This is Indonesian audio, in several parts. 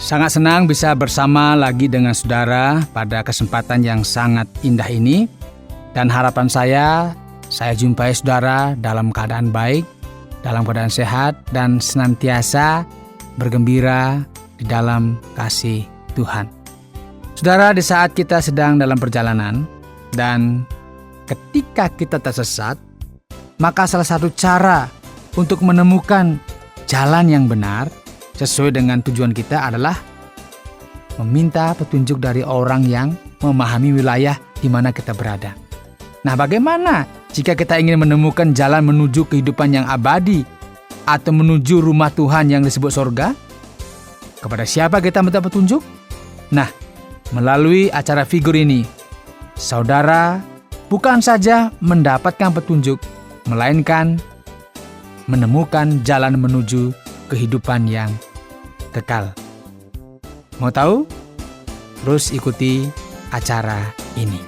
Sangat senang bisa bersama lagi dengan saudara pada kesempatan yang sangat indah ini. Dan harapan saya jumpai saudara dalam keadaan baik, dalam keadaan sehat, dan senantiasa bergembira di dalam kasih Tuhan. Saudara, di saat kita sedang dalam perjalanan dan ketika kita tersesat, maka salah satu cara untuk menemukan jalan yang benar sesuai dengan tujuan kita adalah meminta petunjuk dari orang yang memahami wilayah di mana kita berada. Nah, bagaimana jika kita ingin menemukan jalan menuju kehidupan yang abadi atau menuju rumah Tuhan yang disebut sorga? Kepada siapa kita minta petunjuk? Nah, melalui acara figur ini, saudara bukan saja mendapatkan petunjuk, melainkan menemukan jalan menuju kehidupan yang kekal. Mau tahu? Terus ikuti acara ini.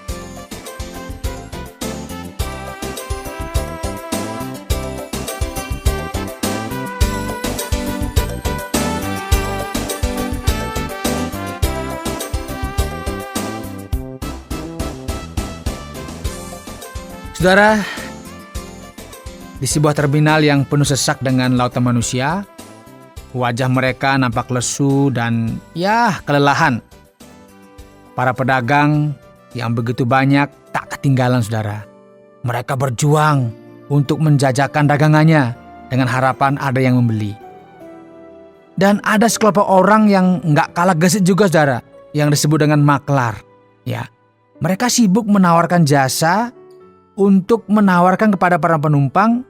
Saudara, di sebuah terminal yang penuh sesak dengan lautan manusia, wajah mereka nampak lesu dan kelelahan. Para pedagang yang begitu banyak tak ketinggalan, saudara. Mereka berjuang untuk menjajakan dagangannya dengan harapan ada yang membeli. Dan ada sekelompok orang yang gak kalah gesit juga, saudara, yang disebut dengan maklar. Mereka sibuk menawarkan jasa untuk menawarkan kepada para penumpang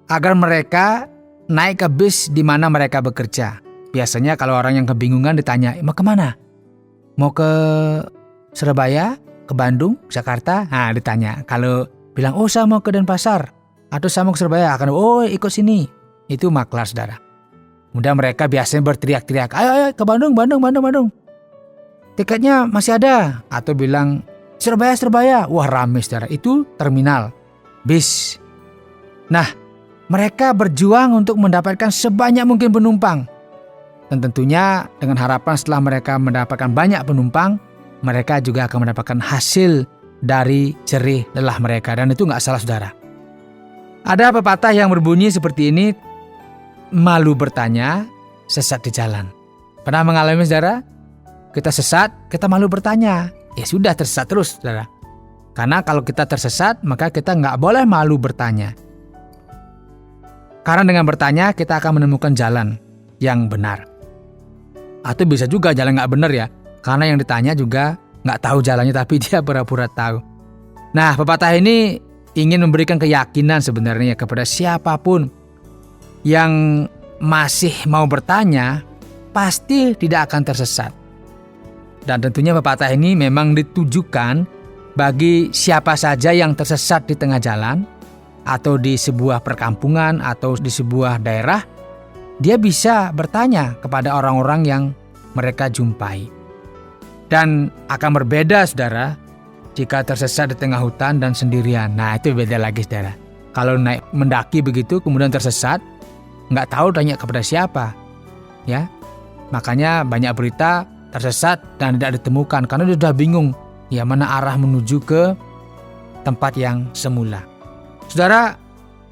agar mereka naik ke bis di mana mereka bekerja. Biasanya kalau orang yang kebingungan ditanya, mau kemana? Mau ke Surabaya? Ke Bandung? Jakarta? Nah, ditanya. Kalau bilang, saya mau ke Denpasar atau saya mau ke Surabaya, akan ikut sini. Itu maklar, saudara. Kemudian mereka biasanya berteriak-teriak, ayo ke Bandung. Tiketnya masih ada. Atau bilang, Surabaya. Wah, rame, saudara. Itu terminal bis. Nah, mereka berjuang untuk mendapatkan sebanyak mungkin penumpang. Dan tentunya dengan harapan setelah mereka mendapatkan banyak penumpang, mereka juga akan mendapatkan hasil dari jerih lelah mereka. Dan itu gak salah, saudara. Ada pepatah yang berbunyi seperti ini, malu bertanya, sesat di jalan. Pernah mengalami, saudara? Kita sesat, kita malu bertanya. Ya sudah, tersesat terus, saudara. Karena kalau kita tersesat, maka kita gak boleh malu bertanya. Karena dengan bertanya kita akan menemukan jalan yang benar. Atau bisa juga jalan gak benar ya. Karena yang ditanya juga gak tahu jalannya tapi dia pura-pura tahu. Nah, pepatah ini ingin memberikan keyakinan sebenarnya kepada siapapun yang masih mau bertanya, pasti tidak akan tersesat. Dan tentunya pepatah ini memang ditujukan bagi siapa saja yang tersesat di tengah jalan, atau di sebuah perkampungan, atau di sebuah daerah, dia bisa bertanya kepada orang-orang yang mereka jumpai. Dan akan berbeda, saudara, jika tersesat di tengah hutan dan sendirian. Nah, itu beda lagi, saudara. Kalau naik mendaki begitu, kemudian tersesat, nggak tahu tanya kepada siapa. Ya, makanya banyak berita tersesat dan tidak ditemukan karena dia sudah bingung mana arah menuju ke tempat yang semula. Saudara,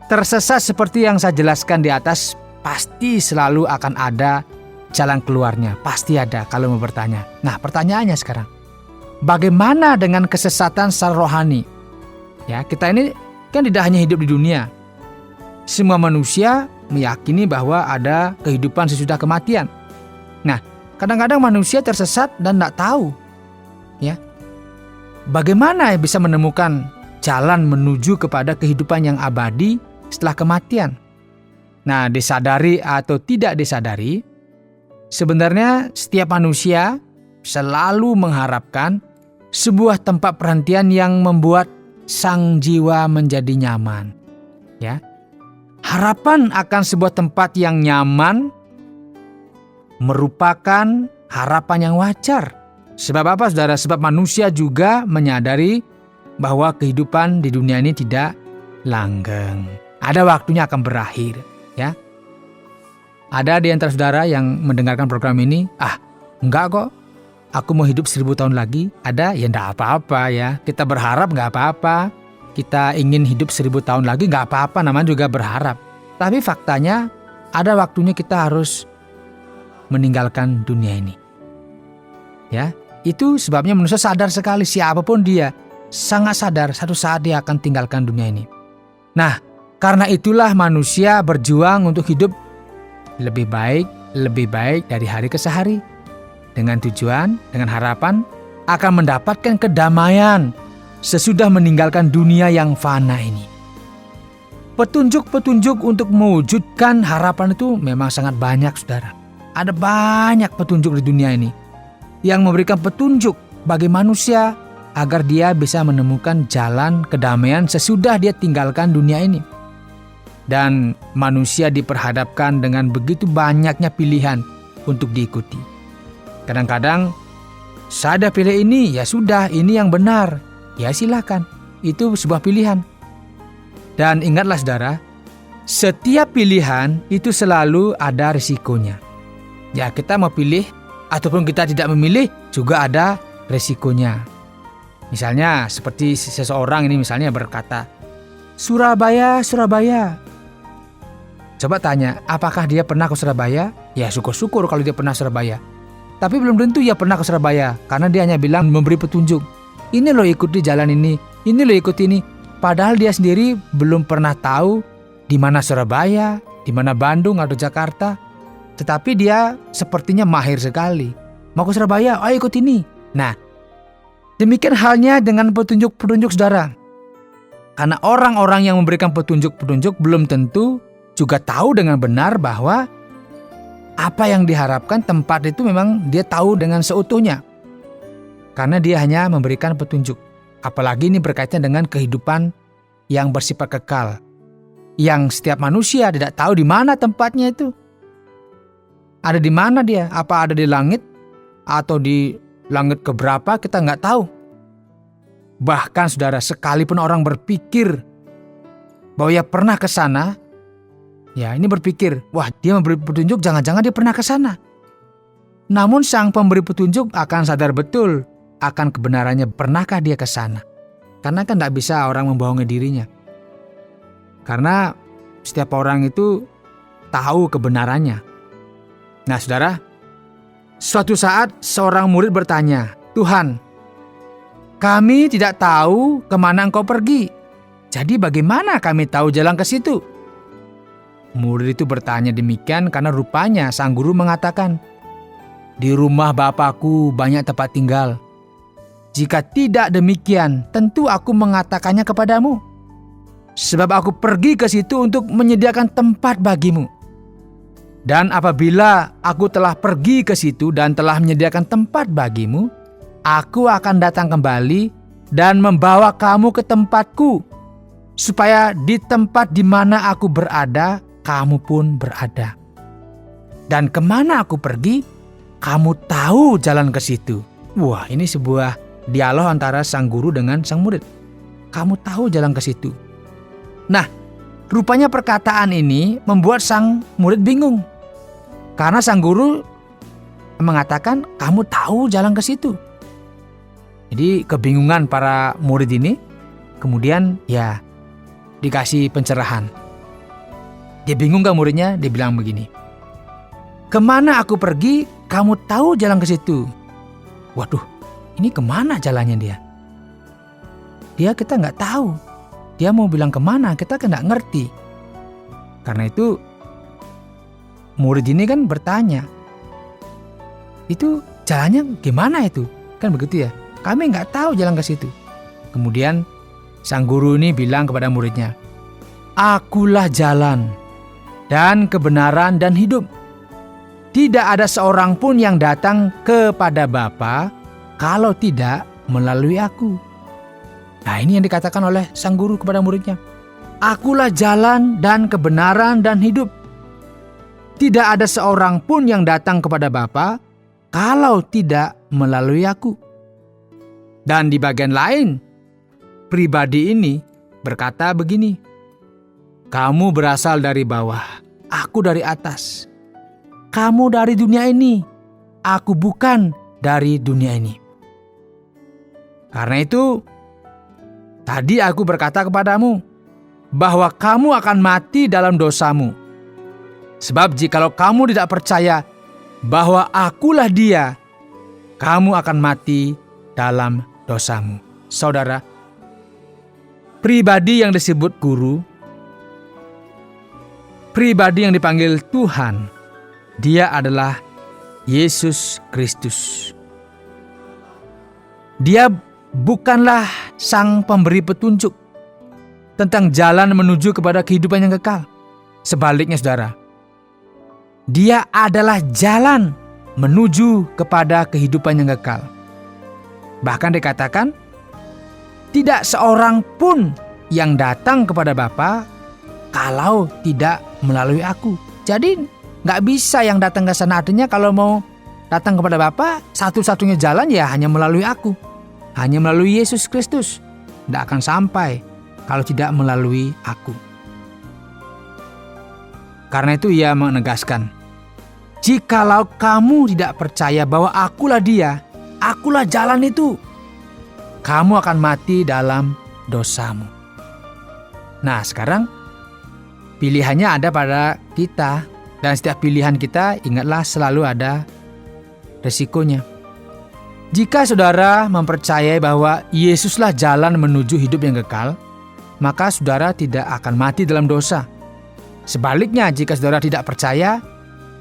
tersesat seperti yang saya jelaskan di atas, pasti selalu akan ada jalan keluarnya. Pasti ada kalau mau bertanya. Nah, pertanyaannya sekarang, bagaimana dengan kesesatan secara rohani? Kita ini kan tidak hanya hidup di dunia. Semua manusia meyakini bahwa ada kehidupan sesudah kematian. Nah, kadang-kadang manusia tersesat dan tidak tahu. Bagaimana bisa menemukan jalan menuju kepada kehidupan yang abadi setelah kematian? Nah, disadari atau tidak disadari, sebenarnya setiap manusia selalu mengharapkan sebuah tempat perhentian yang membuat sang jiwa menjadi nyaman. Harapan akan sebuah tempat yang nyaman merupakan harapan yang wajar. Sebab apa, saudara? Sebab manusia juga menyadari bahwa kehidupan di dunia ini tidak langgeng. Ada waktunya akan berakhir. Ada di antara saudara yang mendengarkan program ini, enggak kok, aku mau hidup 1000 tahun lagi. Ada? Ya enggak apa-apa ya. Kita berharap enggak apa-apa. Kita ingin hidup 1000 tahun lagi enggak apa-apa, namanya juga berharap. Tapi faktanya ada waktunya kita harus meninggalkan dunia ini. Ya, itu sebabnya manusia sadar sekali, siapapun dia, sangat sadar satu saat dia akan tinggalkan dunia ini. Nah, karena itulah manusia berjuang untuk hidup lebih baik dari hari ke hari. Dengan tujuan, dengan harapan akan mendapatkan kedamaian sesudah meninggalkan dunia yang fana ini. Petunjuk-petunjuk untuk mewujudkan harapan itu memang sangat banyak, saudara. Ada banyak petunjuk di dunia ini yang memberikan petunjuk bagi manusia agar dia bisa menemukan jalan kedamaian sesudah dia tinggalkan dunia ini. Dan manusia diperhadapkan dengan begitu banyaknya pilihan untuk diikuti. Kadang-kadang, saya pilih ini, ya sudah, ini yang benar. Ya silakan, itu sebuah pilihan. Dan ingatlah saudara, setiap pilihan itu selalu ada risikonya. Ya, kita mau pilih ataupun kita tidak memilih juga ada risikonya. Misalnya seperti seseorang ini misalnya berkata, Surabaya, Surabaya. Coba tanya, apakah dia pernah ke Surabaya? Ya syukur-syukur kalau dia pernah Surabaya. Tapi belum tentu dia pernah ke Surabaya, karena dia hanya bilang memberi petunjuk. Ini loh ikuti jalan ini loh ikuti ini. Padahal dia sendiri belum pernah tahu di mana Surabaya, di mana Bandung atau Jakarta. Tetapi dia sepertinya mahir sekali. Mau ke Surabaya, ayo ikut ini. Nah, demikian halnya dengan petunjuk-petunjuk saudara. Karena orang-orang yang memberikan petunjuk-petunjuk belum tentu juga tahu dengan benar bahwa apa yang diharapkan tempat itu memang dia tahu dengan seutuhnya. Karena dia hanya memberikan petunjuk. Apalagi ini berkaitan dengan kehidupan yang bersifat kekal. Yang setiap manusia tidak tahu di mana tempatnya itu. Ada di mana dia? Apa ada di langit? Atau di langit keberapa? Kita nggak tahu. Bahkan saudara, sekalipun orang berpikir bahwa ia pernah ke sana, ya ini berpikir, wah dia memberi petunjuk, jangan-jangan dia pernah ke sana. Namun sang pemberi petunjuk akan sadar betul akan kebenarannya, pernahkah dia ke sana. Karena kan tidak bisa orang membohongi dirinya. Karena setiap orang itu tahu kebenarannya. Nah saudara, suatu saat seorang murid bertanya, Tuhan, kami tidak tahu kemana engkau pergi. Jadi bagaimana kami tahu jalan ke situ? Murid itu bertanya demikian karena rupanya sang guru mengatakan, di rumah Bapakku banyak tempat tinggal. Jika tidak demikian, tentu aku mengatakannya kepadamu. Sebab aku pergi ke situ untuk menyediakan tempat bagimu. Dan apabila aku telah pergi ke situ dan telah menyediakan tempat bagimu, aku akan datang kembali dan membawa kamu ke tempatku, supaya di tempat di mana aku berada, kamu pun berada. Dan kemana aku pergi, kamu tahu jalan ke situ. Wah, ini sebuah dialog antara sang guru dengan sang murid. Kamu tahu jalan ke situ. Nah, rupanya perkataan ini membuat sang murid bingung. Karena sang guru mengatakan, kamu tahu jalan ke situ. Jadi kebingungan para murid ini, kemudian ya dikasih pencerahan. Dia bingung kan muridnya, dia bilang begini, kemana aku pergi, kamu tahu jalan ke situ. Waduh, ini kemana jalannya dia? Kita nggak tahu. Dia mau bilang kemana, kita kan nggak ngerti. Karena itu murid ini kan bertanya, itu jalannya gimana itu? Kan begitu ya, kami nggak tahu jalan ke situ. Kemudian sang guru ini bilang kepada muridnya, akulah jalan dan kebenaran dan hidup. Tidak ada seorang pun yang datang kepada Bapa kalau tidak melalui aku. Nah ini yang dikatakan oleh sang guru kepada muridnya. Akulah jalan dan kebenaran dan hidup. Tidak ada seorang pun yang datang kepada Bapa kalau tidak melalui aku. Dan di bagian lain, pribadi ini berkata begini, kamu berasal dari bawah, aku dari atas. Kamu dari dunia ini, aku bukan dari dunia ini. Karena itu, tadi aku berkata kepadamu bahwa kamu akan mati dalam dosamu. Sebab jikalau kamu tidak percaya bahwa akulah Dia, kamu akan mati dalam dosamu. Saudara, pribadi yang disebut guru, pribadi yang dipanggil Tuhan, Dia adalah Yesus Kristus. Dia bukanlah sang pemberi petunjuk tentang jalan menuju kepada kehidupan yang kekal. Sebaliknya saudara, Dia adalah jalan menuju kepada kehidupan yang kekal. Bahkan dikatakan, tidak seorang pun yang datang kepada Bapa kalau tidak melalui aku. Jadi gak bisa yang datang ke sana. Artinya kalau mau datang kepada Bapa, satu-satunya jalan ya hanya melalui aku. Hanya melalui Yesus Kristus. Tidak akan sampai kalau tidak melalui aku. Karena itu ia menegaskan, jikalau kamu tidak percaya bahwa akulah Dia, akulah jalan itu, kamu akan mati dalam dosamu. Nah sekarang pilihannya ada pada kita. Dan setiap pilihan kita, ingatlah selalu ada resikonya. Jika saudara mempercayai bahwa Yesuslah jalan menuju hidup yang kekal, maka saudara tidak akan mati dalam dosa. Sebaliknya, jika saudara tidak percaya,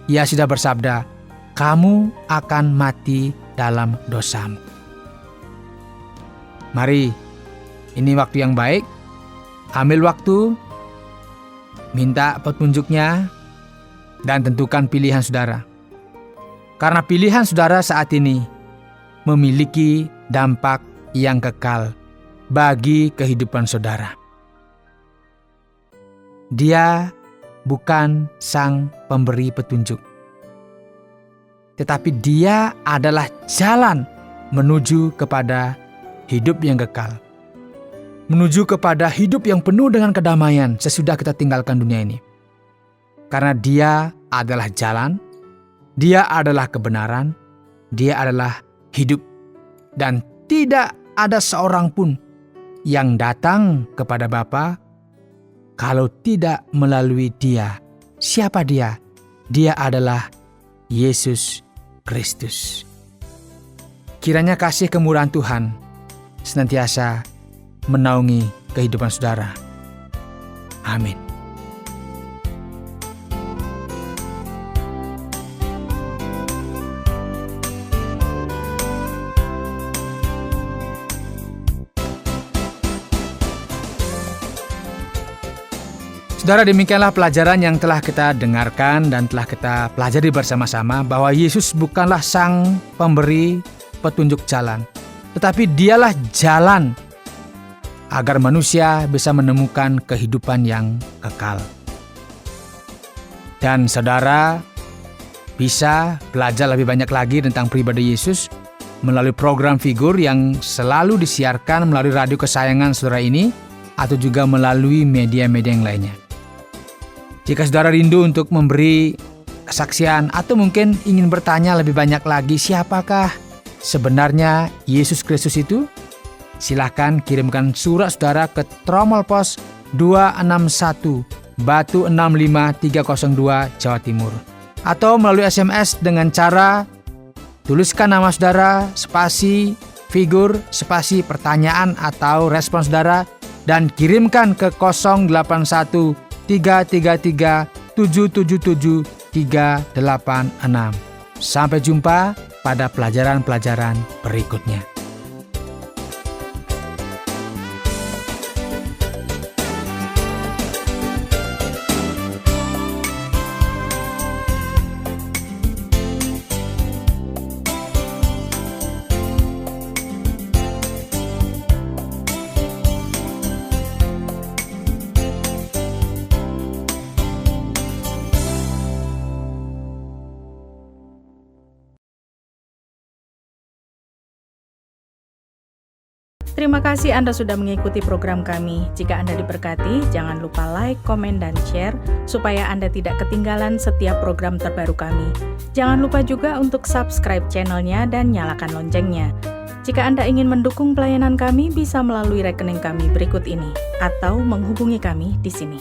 Ia sudah bersabda, kamu akan mati dalam dosamu. Mari, ini waktu yang baik. Ambil waktu, minta petunjuknya, dan tentukan pilihan saudara. Karena pilihan saudara saat ini memiliki dampak yang kekal bagi kehidupan saudara. Dia bukan sang pemberi petunjuk, tetapi Dia adalah jalan menuju kepada hidup yang kekal, menuju kepada hidup yang penuh dengan kedamaian sesudah kita tinggalkan dunia ini. Karena Dia adalah jalan, Dia adalah kebenaran, Dia adalah hidup. Dan tidak ada seorang pun yang datang kepada Bapa kalau tidak melalui Dia. Siapa Dia? Dia adalah Yesus Kristus. Kiranya kasih kemurahan Tuhan senantiasa menaungi kehidupan saudara. Amin. Saudara, demikianlah pelajaran yang telah kita dengarkan dan telah kita pelajari bersama-sama bahwa Yesus bukanlah sang pemberi petunjuk jalan, tetapi Dialah jalan agar manusia bisa menemukan kehidupan yang kekal. Dan saudara bisa belajar lebih banyak lagi tentang pribadi Yesus melalui program Figur yang selalu disiarkan melalui radio kesayangan saudara ini atau juga melalui media-media yang lainnya. Jika saudara rindu untuk memberi kesaksian atau mungkin ingin bertanya lebih banyak lagi siapakah sebenarnya Yesus Kristus itu, silakan kirimkan surat saudara ke Tromol Pos 261 Batu 65302 Jawa Timur. Atau melalui SMS dengan cara tuliskan nama saudara, spasi Figur, spasi pertanyaan atau respon saudara dan kirimkan ke 081 333 777 386. Sampai jumpa pada pelajaran-pelajaran berikutnya. Terima kasih Anda sudah mengikuti program kami. Jika Anda diberkati, jangan lupa like, komen, dan share supaya Anda tidak ketinggalan setiap program terbaru kami. Jangan lupa juga untuk subscribe channelnya dan nyalakan loncengnya. Jika Anda ingin mendukung pelayanan kami, bisa melalui rekening kami berikut ini atau menghubungi kami di sini.